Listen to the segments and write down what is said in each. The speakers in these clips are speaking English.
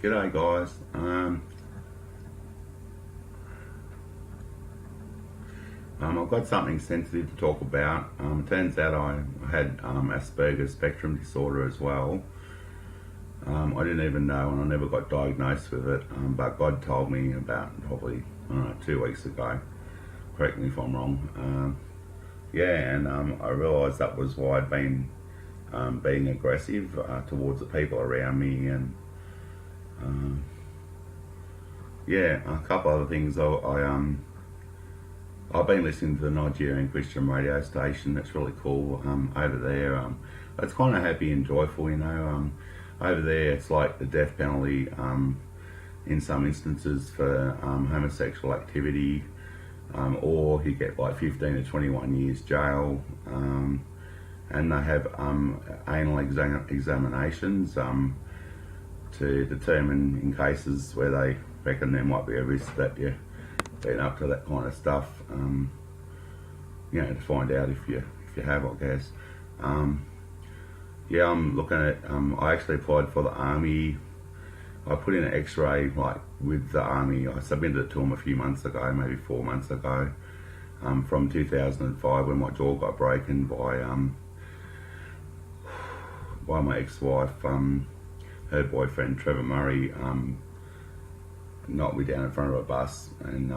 G'day guys. I've got something sensitive to talk about. It turns out I had aspergers spectrum disorder as well. I didn't even know, and I never got diagnosed with it, but God told me about probably, I don't know, 2 weeks ago. Correct me if I'm wrong. And I realised that was why I'd been being aggressive towards the people around me, and a couple other things. I've been listening to the Nigerian Christian radio station. It's really cool over there. It's kind of happy and joyful, you know. Over there, it's like the death penalty in some instances for homosexual activity, or you get like 15 to 21 years jail. And they have anal examinations to determine in cases where they reckon there might be a risk that you've been up to that kind of stuff, to find out if you have, I guess. I'm looking at, I actually applied for the Army. I put in an x-ray with the Army. I submitted it to them a few months ago, maybe 4 months ago, from 2005 when my jaw got broken by my ex-wife. Her boyfriend Trevor Murray knocked me down in front of a bus, and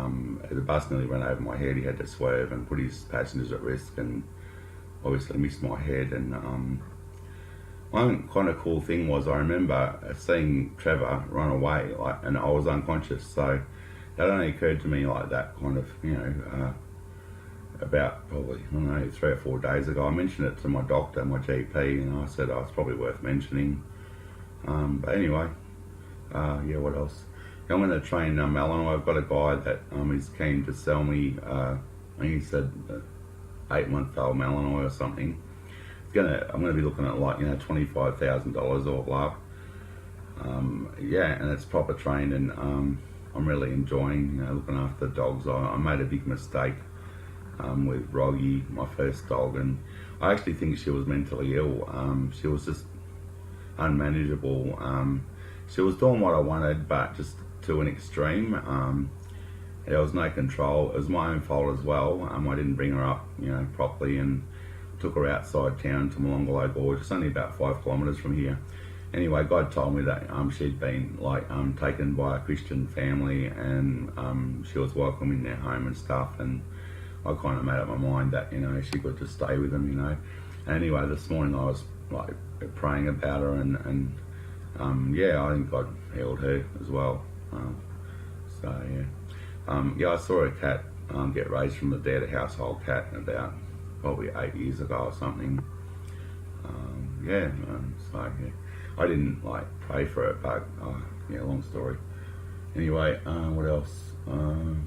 the bus nearly ran over my head. He had to swerve and put his passengers at risk, and obviously missed my head. And one kind of cool thing was I remember seeing Trevor run away, and I was unconscious. So that only occurred to me like that kind of, about probably, I don't know, 3 or 4 days ago. I mentioned it to my doctor, my GP, and I said, it's probably worth mentioning. But anyway, what else? I'm going to train Malinois. I've got a guy that is keen to sell me, I think he said 8-month-old Malinois or something. I'm going to be looking at $25,000 all up. And it's proper trained, and I'm really enjoying looking after the dogs. I made a big mistake with Roggy, my first dog, and I actually think she was mentally ill. She was just unmanageable. She was doing what I wanted, but just to an extreme. There was no control. It was my own fault as well. I didn't bring her up, properly, and took her outside town to Malongolo Gorge. It's only about 5 kilometres from here. Anyway, God told me that she'd been taken by a Christian family, and she was welcome in their home and stuff. And I kind of made up my mind that she could just stay with them. Anyway, this morning I was praying about her, and I think God healed her as well. I saw a cat get raised from the dead, a household cat, about probably 8 years ago or something. I didn't pray for it, but long story. Anyway, what else? I'm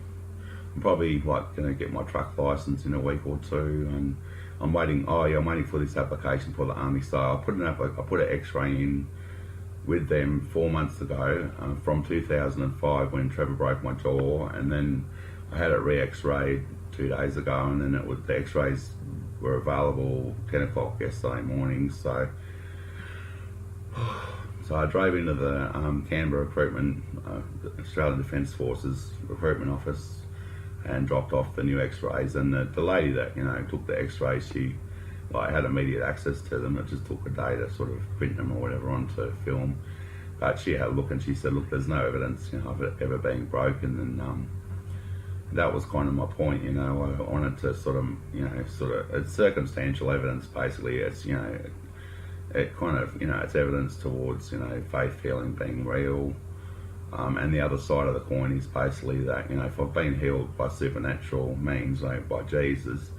probably going to get my truck license in a week or two, and I'm waiting. I'm waiting for this application for the Army. So I put an X-ray in with them 4 months ago, from 2005 when Trevor broke my jaw, and then I had it re-X-rayed 2 days ago, and then the X-rays were available 10 o'clock yesterday morning. So I drove into the Canberra recruitment, Australian Defence Forces recruitment office, and dropped off the new X-rays. And the lady that took the X-rays, she had immediate access to them. It just took a day to sort of print them or whatever onto film. But she had a look, and she said, look, there's no evidence of it ever being broken. And that was kind of my point. I wanted to sort of it's circumstantial evidence basically. It's it kind of it's evidence towards faith healing being real. And the other side of the coin is basically that if I've been healed by supernatural means, by Jesus,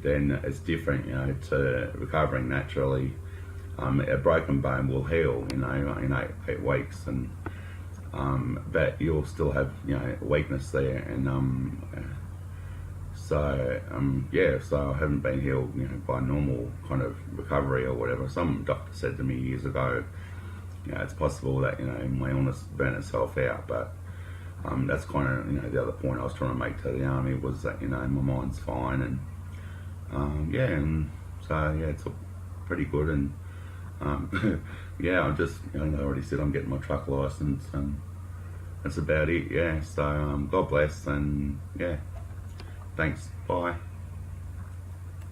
then it's different, to recovering naturally. A broken bone will heal, in 8 weeks, and but you'll still have, weakness there, and so I haven't been healed, by normal kind of recovery or whatever. Some doctor said to me years ago, it's possible that my illness burn itself out, but that's kind of the other point I was trying to make to the Army was that my mind's fine, and it's pretty good, and Yeah, I'm just, I already said I'm getting my truck license, and that's about it. Yeah, so God bless, and yeah, thanks, bye.